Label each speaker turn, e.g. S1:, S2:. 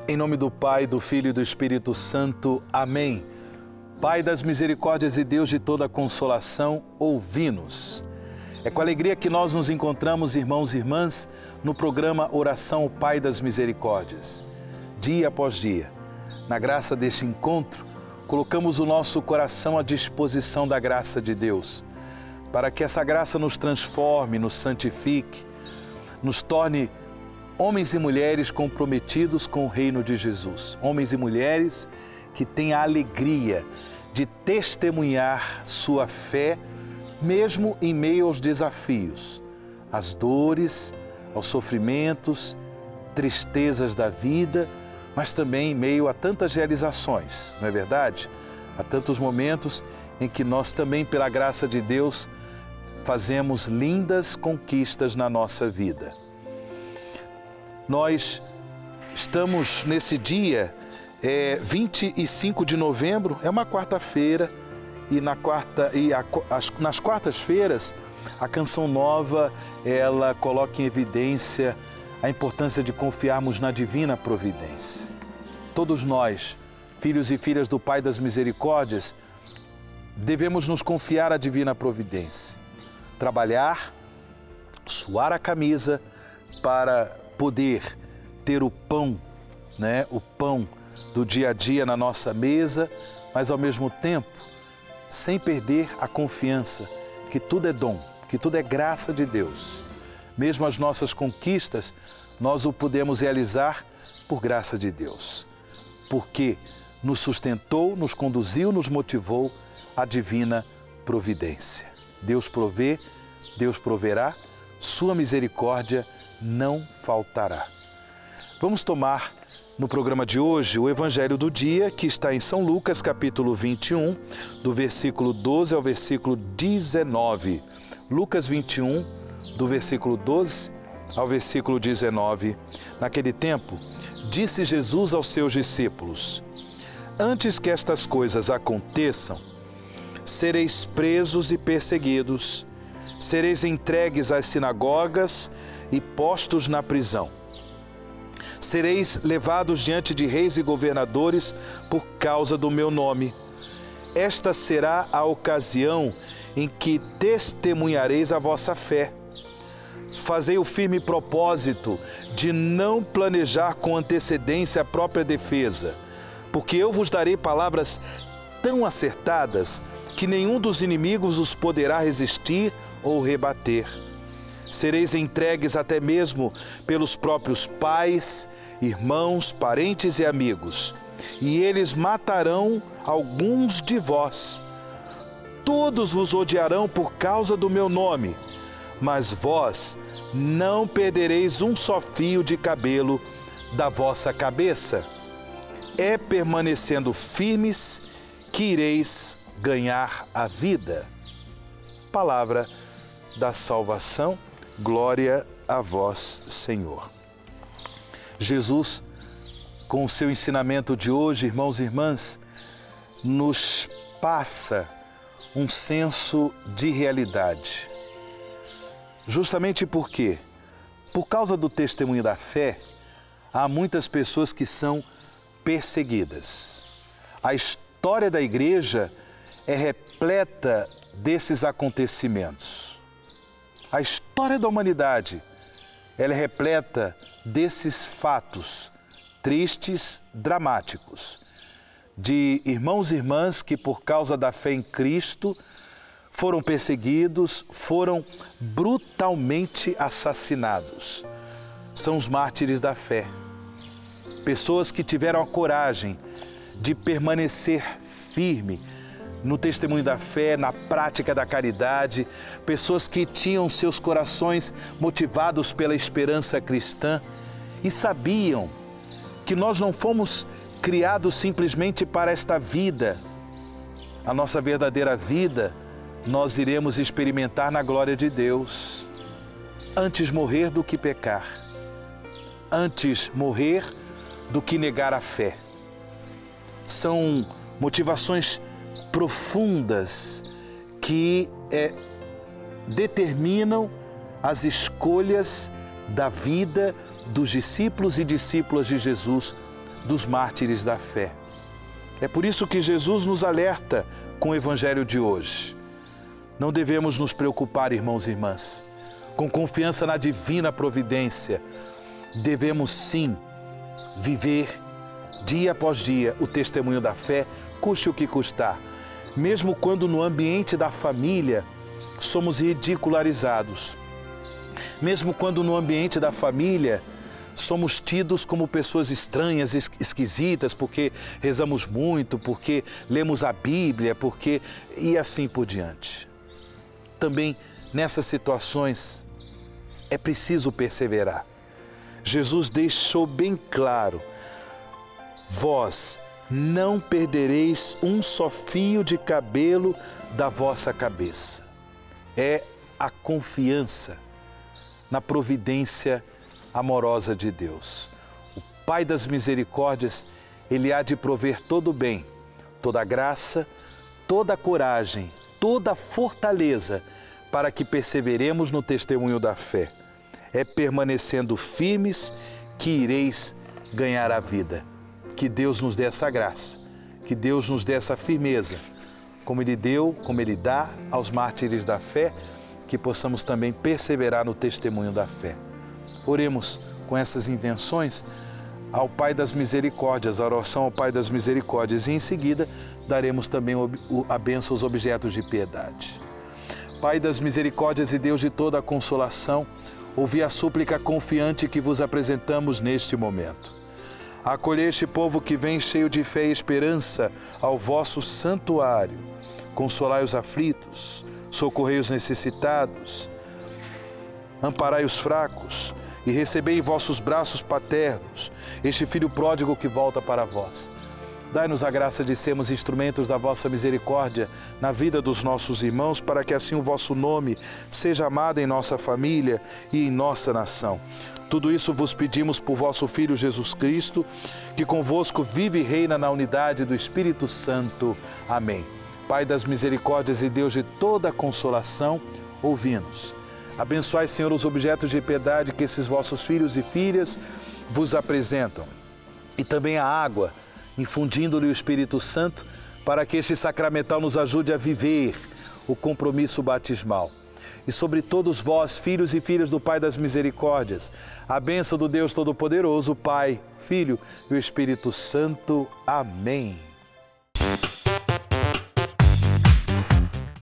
S1: Em nome do Pai, do Filho e do Espírito Santo. Amém. Pai das misericórdias e Deus de toda consolação, ouvi-nos. É com alegria que nós nos encontramos, irmãos e irmãs, no programa Oração ao Pai das Misericórdias. Dia após dia, na graça deste encontro, colocamos o nosso coração à disposição da graça de Deus, para que essa graça nos transforme, nos santifique, nos torne homens e mulheres comprometidos com o reino de Jesus. Homens e mulheres que têm a alegria de testemunhar sua fé, mesmo em meio aos desafios, às dores, aos sofrimentos, tristezas da vida, mas também em meio a tantas realizações, não é verdade? Há tantos momentos em que nós também, pela graça de Deus, fazemos lindas conquistas na nossa vida. Nós estamos nesse dia, 25 de novembro, é uma quarta-feira, e nas quartas-feiras a Canção Nova, ela coloca em evidência a importância de confiarmos na divina providência. Todos nós, filhos e filhas do Pai das Misericórdias, devemos nos confiar à divina providência. Trabalhar, suar a camisa para poder ter o pão, o pão do dia a dia na nossa mesa, mas ao mesmo tempo, sem perder a confiança que tudo é dom, que tudo é graça de Deus. Mesmo as nossas conquistas, nós o podemos realizar por graça de Deus, porque nos sustentou, nos conduziu, nos motivou a divina providência. Deus provê, Deus proverá, sua misericórdia não faltará. Vamos tomar no programa de hoje o Evangelho do dia, que está em São Lucas, capítulo 21, do versículo 12 ao versículo 19. Lucas 21, do versículo 12 ao versículo 19. Naquele tempo, disse Jesus aos seus discípulos: antes que estas coisas aconteçam, sereis presos e perseguidos, sereis entregues às sinagogas e postos na prisão. Sereis levados diante de reis e governadores por causa do meu nome. Esta será a ocasião em que testemunhareis a vossa fé. Fazei o firme propósito de não planejar com antecedência a própria defesa, porque eu vos darei palavras tão acertadas que nenhum dos inimigos os poderá resistir ou rebater. Sereis entregues até mesmo pelos próprios pais, irmãos, parentes e amigos, e eles matarão alguns de vós. Todos vos odiarão por causa do meu nome, mas vós não perdereis um só fio de cabelo da vossa cabeça. É permanecendo firmes que ireis ganhar a vida. Palavra da salvação. Glória a vós, Senhor. Jesus, com o seu ensinamento de hoje, irmãos e irmãs, nos passa um senso de realidade. Justamente porque, por causa do testemunho da fé, há muitas pessoas que são perseguidas. A história da igreja é repleta desses acontecimentos. A história da humanidade, ela é repleta desses fatos tristes, dramáticos, de irmãos e irmãs que por causa da fé em Cristo foram perseguidos, foram brutalmente assassinados. São os mártires da fé. Pessoas que tiveram a coragem de permanecer firme no testemunho da fé, na prática da caridade, pessoas que tinham seus corações motivados pela esperança cristã e sabiam que nós não fomos criados simplesmente para esta vida. A nossa verdadeira vida nós iremos experimentar na glória de Deus. Antes morrer do que pecar, antes morrer do que negar a fé. São motivações profundas que determinam as escolhas da vida dos discípulos e discípulas de Jesus dos mártires da fé. É por isso que Jesus nos alerta com o Evangelho de hoje. Não devemos nos preocupar, irmãos e irmãs. Com confiança na divina providência, devemos sim viver dia após dia o testemunho da fé, custe o que custar. Mesmo quando no ambiente da família somos ridicularizados. Mesmo quando no ambiente da família somos tidos como pessoas estranhas, esquisitas, porque rezamos muito, porque lemos a Bíblia, porque... e assim por diante. Também nessas situações é preciso perseverar. Jesus deixou bem claro: vós não perdereis um só fio de cabelo da vossa cabeça. É a confiança na providência amorosa de Deus. O Pai das misericórdias, Ele há de prover todo o bem, toda a graça, toda a coragem, toda a fortaleza para que perseveremos no testemunho da fé. É permanecendo firmes que ireis ganhar a vida. Que Deus nos dê essa graça, que Deus nos dê essa firmeza, como Ele deu, como Ele dá aos mártires da fé, que possamos também perseverar no testemunho da fé. Oremos com essas intenções ao Pai das Misericórdias, a oração ao Pai das Misericórdias, e em seguida daremos também a bênção aos objetos de piedade. Pai das Misericórdias e Deus de toda a consolação, ouvi a súplica confiante que vos apresentamos neste momento. Acolhei este povo que vem cheio de fé e esperança ao vosso santuário. Consolai os aflitos, socorrei os necessitados, amparai os fracos e recebei em vossos braços paternos este filho pródigo que volta para vós. Dai-nos a graça de sermos instrumentos da vossa misericórdia na vida dos nossos irmãos, para que assim o vosso nome seja amado em nossa família e em nossa nação. Tudo isso vos pedimos por vosso Filho Jesus Cristo, que convosco vive e reina na unidade do Espírito Santo. Amém. Pai das misericórdias e Deus de toda a consolação, ouvi-nos. Abençoai, Senhor, os objetos de piedade que esses vossos filhos e filhas vos apresentam. E também a água, infundindo-lhe o Espírito Santo, para que este sacramental nos ajude a viver o compromisso batismal. E sobre todos vós, filhos e filhas do Pai das Misericórdias, a bênção do Deus Todo-Poderoso, Pai, Filho e o Espírito Santo. Amém.